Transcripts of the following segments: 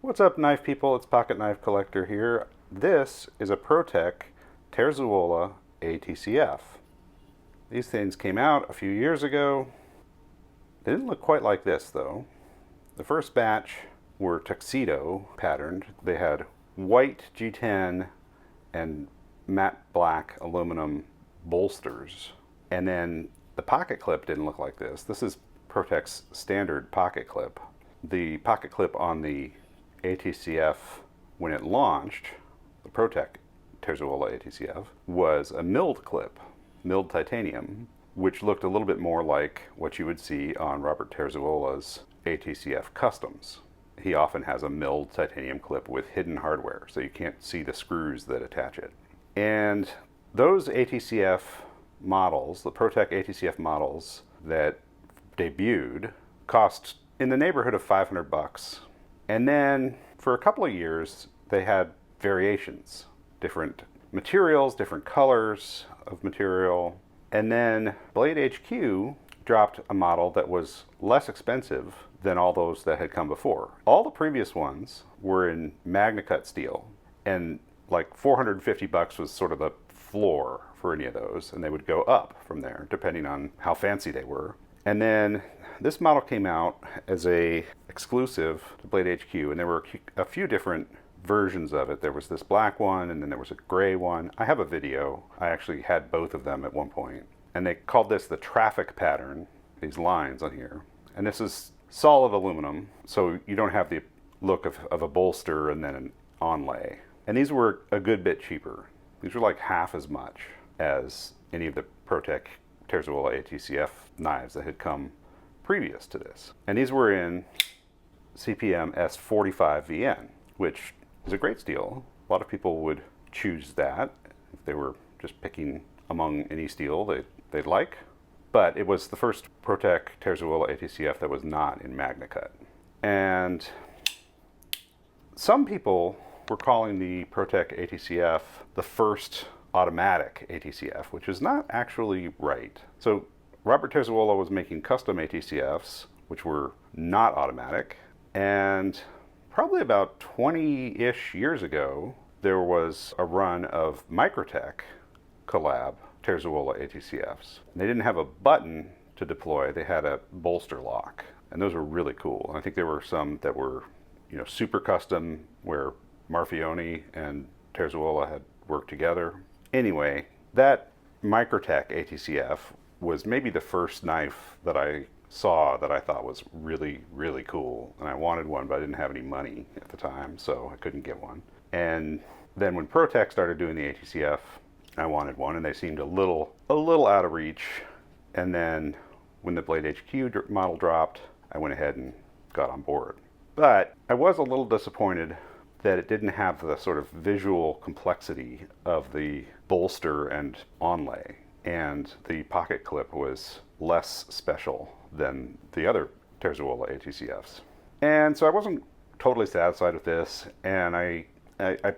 What's up, knife people? It's Pocket Knife Collector here. This is a ProTech Terzuola ATCF. These things came out a few years ago. They didn't look quite like this, though. The first batch were tuxedo patterned. They had white G10 and matte black aluminum bolsters. And then the pocket clip didn't look like this. This is ProTech's standard pocket clip. The pocket clip on the ATCF, when it launched, the ProTech Terzuola ATCF, was a milled clip, milled titanium, which looked a little bit more like what you would see on Robert Terzuola's ATCF Customs. He often has a milled titanium clip with hidden hardware, so you can't see the screws that attach it. And those ATCF models, the ProTech ATCF models that debuted, cost in the neighborhood of $500. And then for a couple of years, they had variations, different materials, different colors of material. And then Blade HQ dropped a model that was less expensive than all those that had come before. All the previous ones were in MagnaCut steel, and like $450 was sort of the floor for any of those, and they would go up from there depending on how fancy they were. And then this model came out as a exclusive to Blade HQ, and there were a few different versions of it. There was this black one, and then there was a gray one. I have a video. I actually had both of them at one point. And they called this the traffic pattern, these lines on here. And this is solid aluminum, so you don't have the look of a bolster and then an onlay. And these were a good bit cheaper. These were like half as much as any of the ProTech Terzuola ATCF knives that had come previous to this. And these were in CPM S45VN, which is a great steel. A lot of people would choose that if they were just picking among any steel they'd like. But it was the first ProTech Terzuola ATCF that was not in MagnaCut. And some people were calling the ProTech ATCF the first automatic ATCF, which is not actually right. So Robert Terzuola was making custom ATCFs, which were not automatic, and probably about 20-ish years ago, there was a run of Microtech collab Terzuola ATCFs. And they didn't have a button to deploy, they had a bolster lock, and those were really cool. And I think there were some that were, super custom, where Marfione and Terzuola had worked together. Anyway, that Microtech ATCF was maybe the first knife that I saw that I thought was really, really cool. And I wanted one, but I didn't have any money at the time, so I couldn't get one. And then when ProTech started doing the ATCF, I wanted one, and they seemed a little out of reach. And then when the Blade HQ model dropped, I went ahead and got on board. But I was a little disappointed that it didn't have the sort of visual complexity of the bolster and onlay, and the pocket clip was less special than the other Terzuola ATCFs. And so I wasn't totally satisfied with this, and I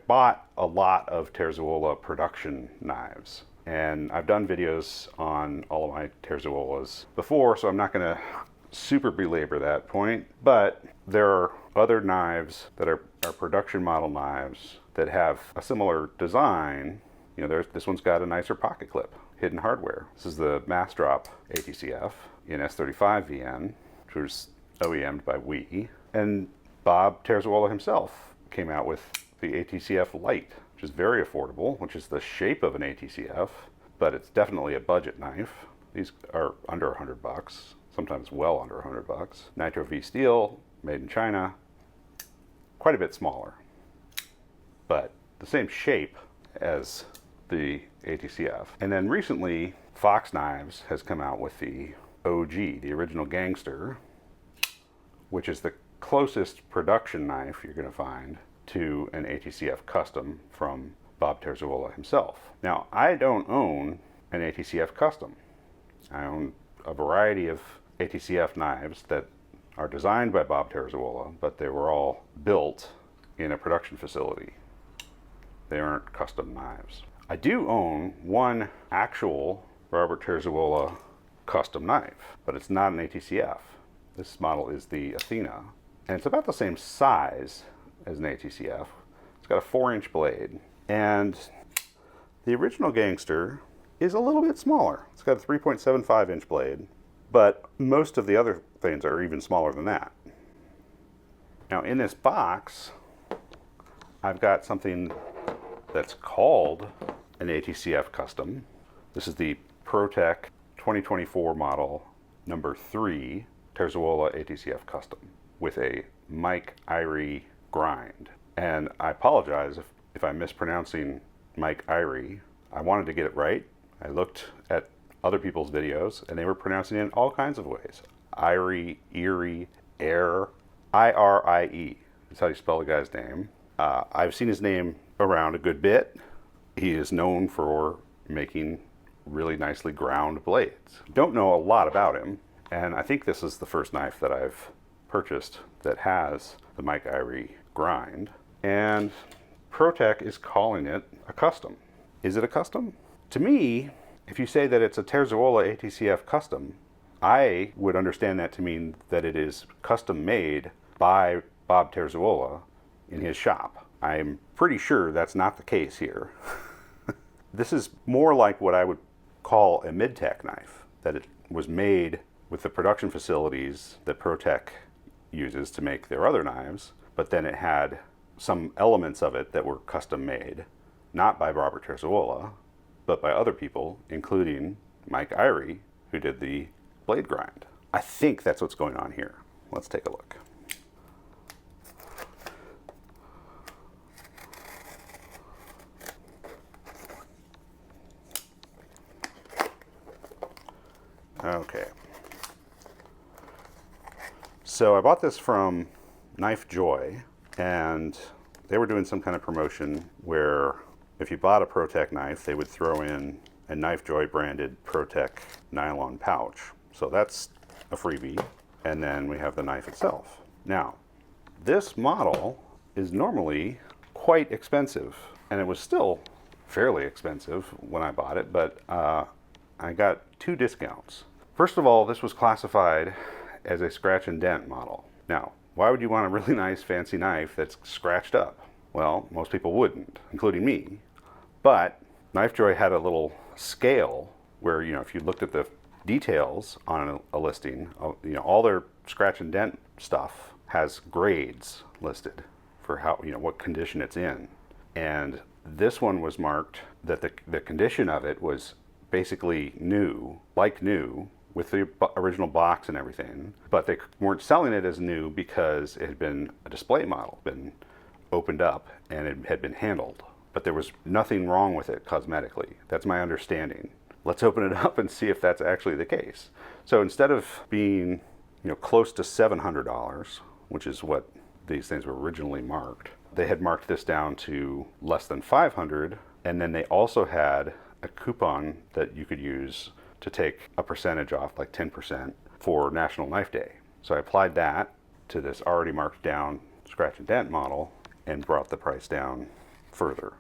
bought a lot of Terzuola production knives. And I've done videos on all of my Terzuolas before, so I'm not going to super belabor that point, but there are other knives that are production model knives that have a similar design. This one's got a nicer pocket clip, hidden hardware. This is the Mass Drop ATCF in S35VN, which was OEM'd by Bowie. And Bob Terzuola himself came out with the ATCF Lite, which is very affordable, which is the shape of an ATCF, but it's definitely a budget knife. These are under $100, sometimes well under $100. Nitro V steel, made in China, quite a bit smaller, but the same shape as the ATCF. And then recently, Fox Knives has come out with the OG, the original Gangster, which is the closest production knife you're going to find to an ATCF Custom from Bob Terzuola himself. Now, I don't own an ATCF Custom. I own a variety of ATCF knives that are designed by Bob Terzuola, but they were all built in a production facility. They aren't custom knives. I do own one actual Robert Terzuola custom knife, but it's not an ATCF. This model is the Athena, and it's about the same size as an ATCF. It's got a 4-inch blade. And the original Gangster is a little bit smaller. It's got a 3.75-inch blade, but most of the other things are even smaller than that. Now in this box, I've got something that's called an ATCF Custom. This is the ProTech 2024 model number 3 Terzuola ATCF Custom with a Mike Irie grind. And I apologize if I'm mispronouncing Mike Irie. I wanted to get it right. I looked at other people's videos and they were pronouncing it in all kinds of ways. Irie, Erie, Air, I-R-I-E. That's how you spell the guy's name. I've seen his name around a good bit. He is known for making really nicely ground blades. Don't know a lot about him, and I think this is the first knife that I've purchased that has the Mike Irie grind, and ProTech is calling it a custom. Is it a custom? To me, if you say that it's a Terzuola ATCF Custom, I would understand that to mean that it is custom made by Bob Terzuola in his shop. I'm pretty sure that's not the case here. This is more like what I would call a midtech knife, that it was made with the production facilities that ProTech uses to make their other knives, but then it had some elements of it that were custom made, not by Robert Terzuola, but by other people, including Mike Irie, who did the blade grind. I think that's what's going on here. Let's take a look. Okay. So I bought this from Knife Joy, and they were doing some kind of promotion where if you bought a ProTech knife, they would throw in a Knife Joy branded ProTech nylon pouch. So that's a freebie. And then we have the knife itself. Now, this model is normally quite expensive, and it was still fairly expensive when I bought it, but I got 2 discounts. First of all, this was classified as a scratch and dent model. Now, why would you want a really nice fancy knife that's scratched up? Well, most people wouldn't, including me. But Knife Joy had a little scale where, you know, if you looked at the details on a listing, you know, all their scratch and dent stuff has grades listed for how, you know, what condition it's in. And this one was marked that the condition of it was basically new, like new, with the original box and everything, but they weren't selling it as new because it had been a display model, been opened up, and it had been handled. But there was nothing wrong with it cosmetically. That's my understanding. Let's open it up and see if that's actually the case. So instead of being, you know, close to $700, which is what these things were originally marked, they had marked this down to less than $500, and then they also had a coupon that you could use to take a percentage off, like 10%, for National Knife Day. So I applied that to this already marked down scratch and dent model and brought the price down further.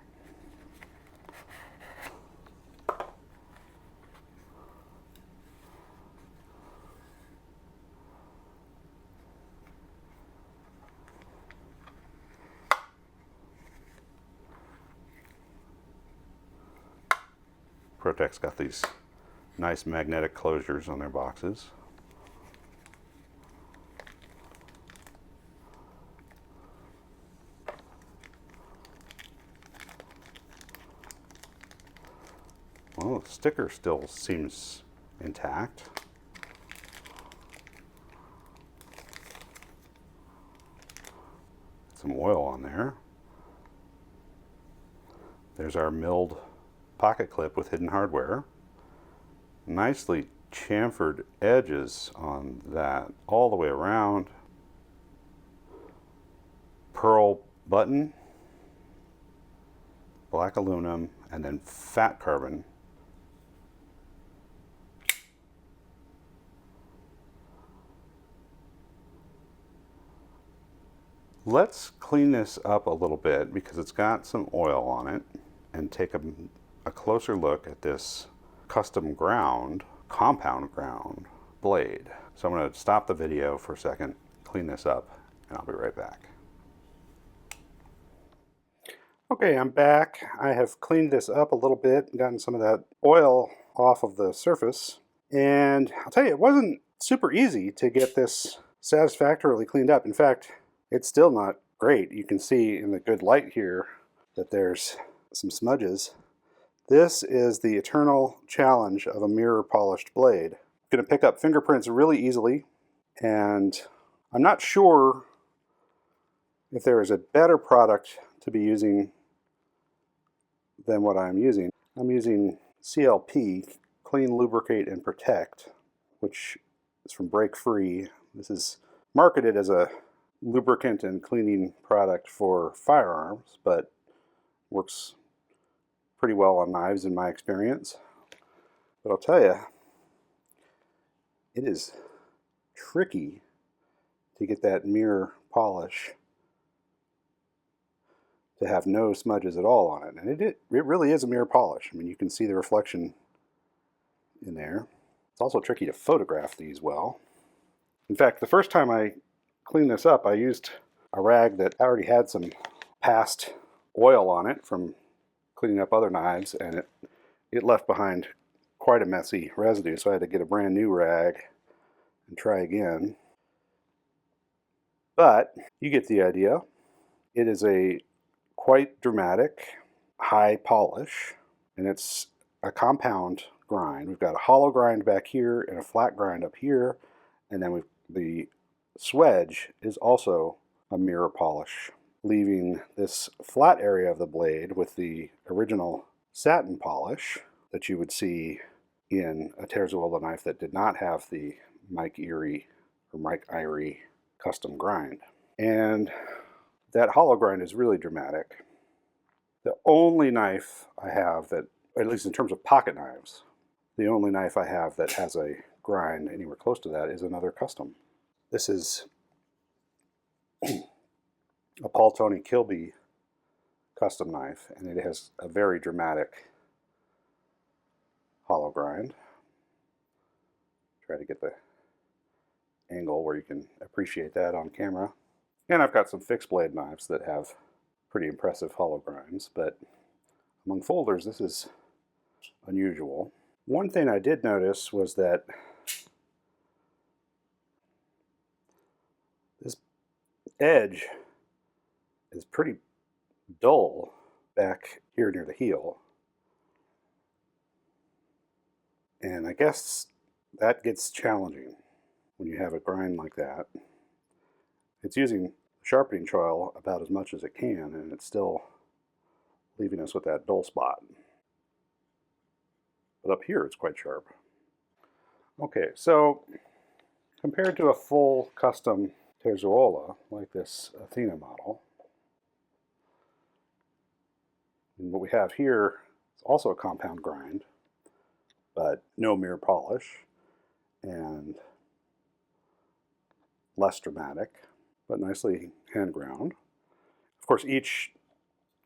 ProTech's got these nice magnetic closures on their boxes. Well, the sticker still seems intact. Some oil on there. There's our milled pocket clip with hidden hardware. Nicely chamfered edges on that all the way around. Pearl button, black aluminum, and then fat carbon. Let's clean this up a little bit because it's got some oil on it, and take a closer look at this custom ground, compound ground blade. So I'm going to stop the video for a second, clean this up, and I'll be right back. Okay, I'm back. I have cleaned this up a little bit, gotten some of that oil off of the surface, and I'll tell you, it wasn't super easy to get this satisfactorily cleaned up. In fact, it's still not great. You can see in the good light here that there's some smudges. This is the eternal challenge of a mirror polished blade. It's going to pick up fingerprints really easily, and I'm not sure if there is a better product to be using than what I'm using. I'm using CLP, Clean, Lubricate, and Protect, which is from Break Free. This is marketed as a lubricant and cleaning product for firearms, but works pretty well on knives in my experience. But I'll tell you, it is tricky to get that mirror polish to have no smudges at all on it. And it really is a mirror polish. I mean, you can see the reflection in there. It's also tricky to photograph these well. In fact, the first time I cleaned this up, I used a rag that already had some past oil on it from cleaning up other knives, and it left behind quite a messy residue, so I had to get a brand new rag and try again. But you get the idea. It is a quite dramatic high polish, and it's a compound grind. We've got a hollow grind back here and a flat grind up here, and then the swedge is also a mirror polish, leaving this flat area of the blade with the original satin polish that you would see in a Terzuola knife that did not have the Mike Irie custom grind. And that hollow grind is really dramatic. The only knife I have that, at least in terms of pocket knives, the only knife I have that has a grind anywhere close to that is another custom. This is a Tony Kilby custom knife, and it has a very dramatic hollow grind. Try to get the angle where you can appreciate that on camera. And I've got some fixed blade knives that have pretty impressive hollow grinds, but among folders this is unusual. One thing I did notice was that this edge is pretty dull back here near the heel. And I guess that gets challenging when you have a grind like that. It's using sharpening choil about as much as it can, and it's still leaving us with that dull spot. But up here it's quite sharp. Okay, so compared to a full custom Terzuola, like this Athena model, and what we have here is also a compound grind, but no mirror polish, and less dramatic, but nicely hand ground. Of course, each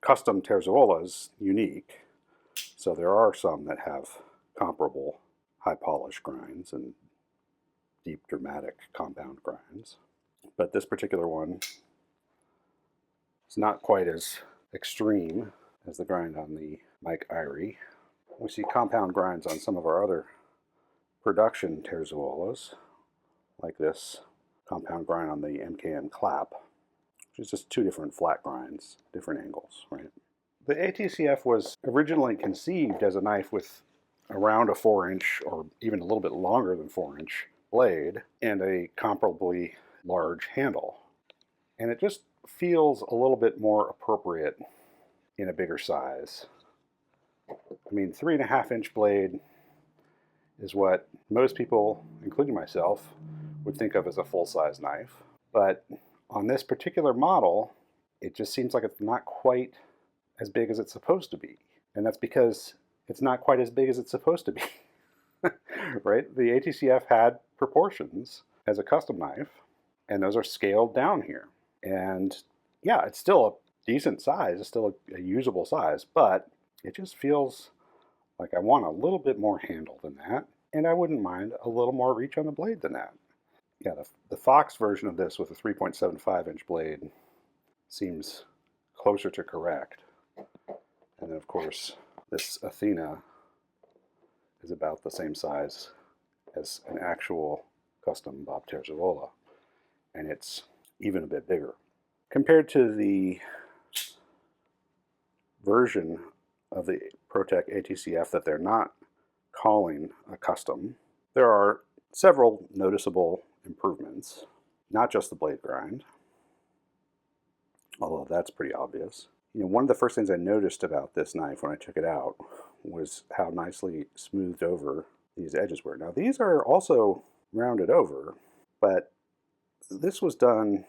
custom Terzuola is unique, so there are some that have comparable high polish grinds and deep dramatic compound grinds. But this particular one is not quite as extreme as the grind on the Mike Irie. We see compound grinds on some of our other production Terzuolas, like this compound grind on the MKM clap, which is just two different flat grinds, different angles, right? The ATCF was originally conceived as a knife with around a 4-inch or even a little bit longer than 4-inch blade and a comparably large handle. And it just feels a little bit more appropriate in a bigger size. I mean, 3.5-inch blade is what most people, including myself, would think of as a full-size knife. But on this particular model, it just seems like it's not quite as big as it's supposed to be. And that's because it's not quite as big as it's supposed to be. Right? The ATCF had proportions as a custom knife, and those are scaled down here. And yeah, it's still a decent size, it's still a usable size, but it just feels like I want a little bit more handle than that, and I wouldn't mind a little more reach on the blade than that. Yeah, the Fox version of this with a 3.75-inch blade seems closer to correct. And then of course this Athena is about the same size as an actual custom Bob Terzuola, and it's even a bit bigger. Compared to the version of the ProTech ATCF that they're not calling a custom, there are several noticeable improvements. Not just the blade grind, although that's pretty obvious. One of the first things I noticed about this knife when I took it out was how nicely smoothed over these edges were. Now these are also rounded over, but this was done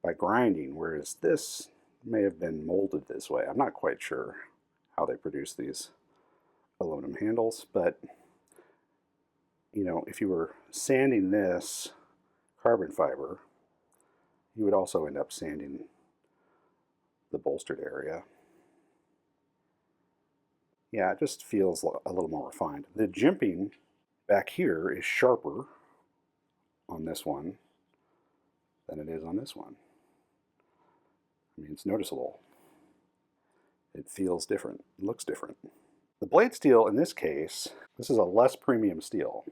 by grinding, whereas this may have been molded this way. I'm not quite sure how they produce these aluminum handles, but if you were sanding this carbon fiber, you would also end up sanding the bolstered area. Yeah, it just feels a little more refined. The jimping back here is sharper on this one than it is on this one. I mean, it's noticeable. It feels different. It looks different. The blade steel in this case, this is a less premium steel.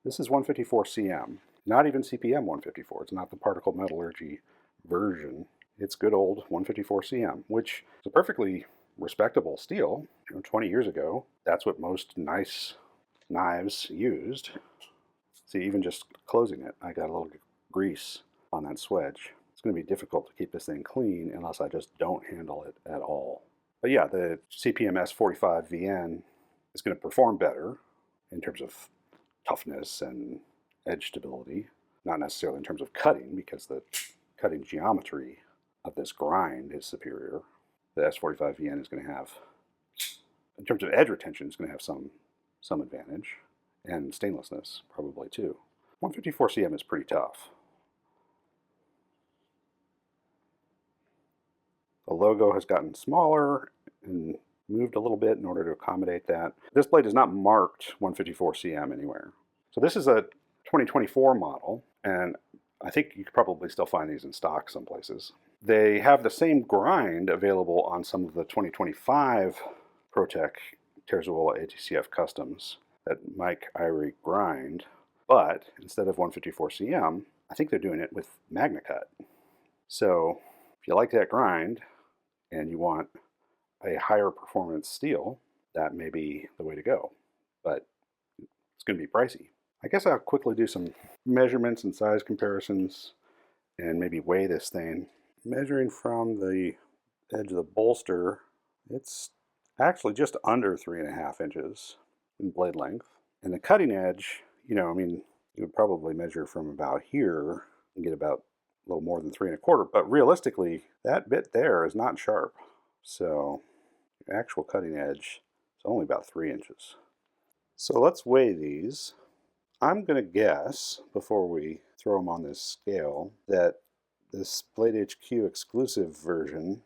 This is 154 cm, not even CPM 154. It's not the particle metallurgy version. It's good old 154 cm, which is a perfectly respectable steel. 20 years ago, that's what most nice knives used. See, even just closing it, I got a little grease on that swedge. It's going to be difficult to keep this thing clean unless I just don't handle it at all. But yeah, the CPM S45 VN is going to perform better in terms of toughness and edge stability, not necessarily in terms of cutting, because the cutting geometry of this grind is superior. The S45 VN is going to have, in terms of edge retention, it's going to have some advantage, and stainlessness probably too. 154 cm is pretty tough. The logo has gotten smaller and moved a little bit in order to accommodate that. This blade is not marked 154 cm anywhere. So this is a 2024 model, and I think you could probably still find these in stock some places. They have the same grind available on some of the 2025 ProTech Terzuola ATCF customs that Mike Irie grind, but instead of 154 cm, I think they're doing it with MagnaCut. So if you like that grind and you want a higher performance steel, that may be the way to go, but it's going to be pricey. I guess I'll quickly do some measurements and size comparisons and maybe weigh this thing. Measuring from the edge of the bolster, it's actually just under 3.5 inches in blade length. And the cutting edge, you would probably measure from about here and get about a little more than 3.25, but realistically, that bit there is not sharp. So the actual cutting edge is only about 3 inches. So let's weigh these. I'm going to guess, before we throw them on this scale, that this Blade HQ exclusive version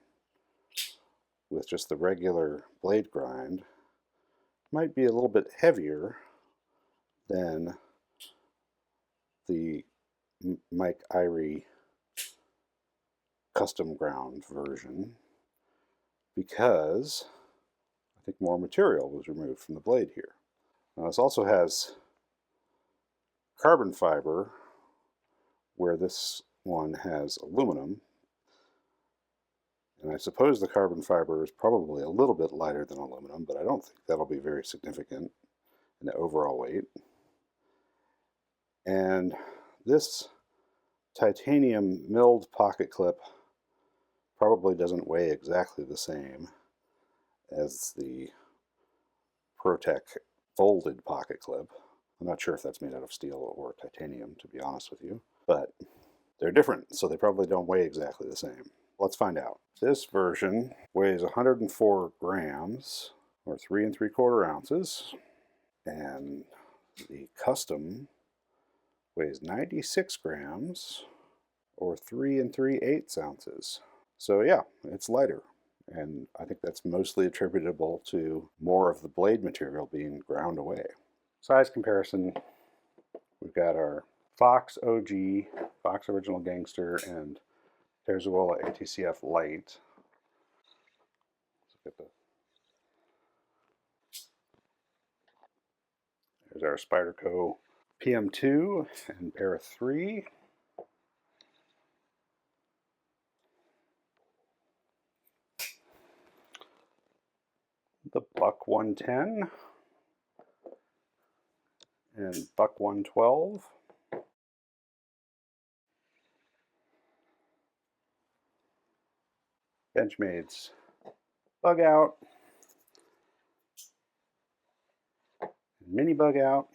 with just the regular blade grind might be a little bit heavier than the Mike Irie custom ground version, because I think more material was removed from the blade here. Now this also has carbon fiber where this one has aluminum, and I suppose the carbon fiber is probably a little bit lighter than aluminum, but I don't think that'll be very significant in the overall weight. And this titanium milled pocket clip probably doesn't weigh exactly the same as the ProTech folded pocket clip. I'm not sure if that's made out of steel or titanium, to be honest with you, but they're different, so they probably don't weigh exactly the same. Let's find out. This version weighs 104 grams, or 3 3/4 ounces, and the custom weighs 96 grams, or 3 3/8 ounces. So yeah, it's lighter, and I think that's mostly attributable to more of the blade material being ground away. Size comparison, we've got our Fox OG, Fox Original Gangster, and Terzuola ATCF Lite. Let's look at the There's our Spyderco PM2 and Para 3. The Buck 110 and Buck 112. Benchmade's Bugout, Mini Bugout,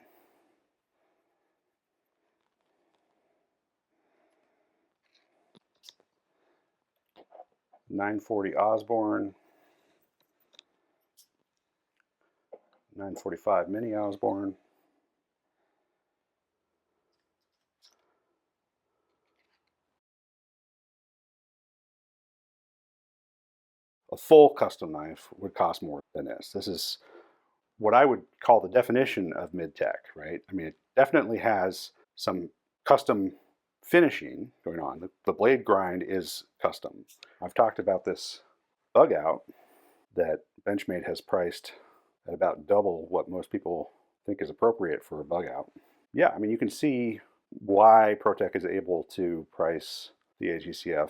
.940 Osborne, 945 Mini Osborne, a full custom knife would cost more than this. This is what I would call the definition of mid-tech, right? I mean, it definitely has some custom finishing going on. The blade grind is custom. I've talked about this Bugout that Benchmade has priced at about double what most people think is appropriate for a Bugout. Yeah, I mean, you can see why ProTech is able to price the ATCF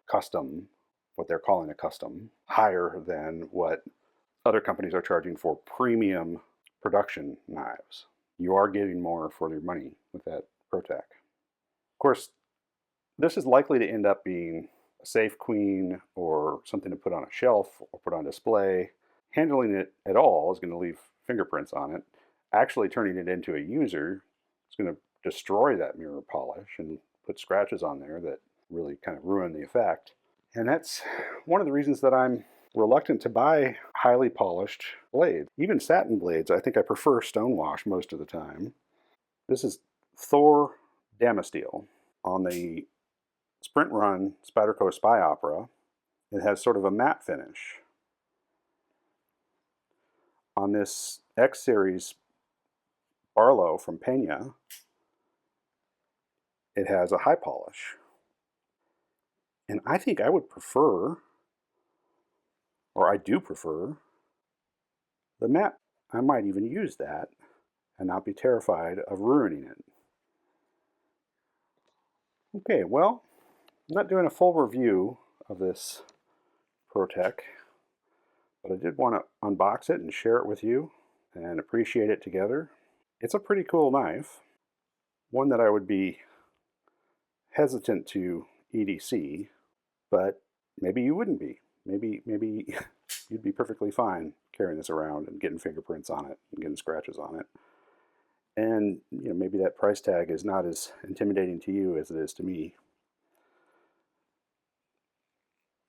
custom, what they're calling a custom, higher than what other companies are charging for premium production knives. You are getting more for your money with that ProTech. Of course, this is likely to end up being a safe queen or something to put on a shelf or put on display. Handling it at all is going to leave fingerprints on it. Actually turning it into a user is going to destroy that mirror polish and put scratches on there that really kind of ruin the effect. And that's one of the reasons that I'm reluctant to buy highly polished blades. Even satin blades, I think I prefer stonewash most of the time. This is Thor Damasteel. On the Sprint Run Spyderco Spy Opera, it has sort of a matte finish. On this X Series Barlow from Pena, it has a high polish. And I think I would prefer, or I do prefer, the matte. I might even use that and not be terrified of ruining it. Okay, well, I'm not doing a full review of this ProTech, but I did want to unbox it and share it with you and appreciate it together. It's a pretty cool knife, one that I would be hesitant to EDC, but maybe you wouldn't be. Maybe you'd be perfectly fine carrying this around and getting fingerprints on it and getting scratches on it. And maybe that price tag is not as intimidating to you as it is to me.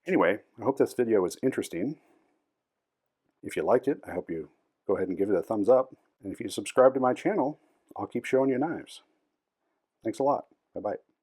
Anyway, I hope this video was interesting. If you liked it, I hope you go ahead and give it a thumbs up. And if you subscribe to my channel, I'll keep showing you knives. Thanks a lot. Bye-bye.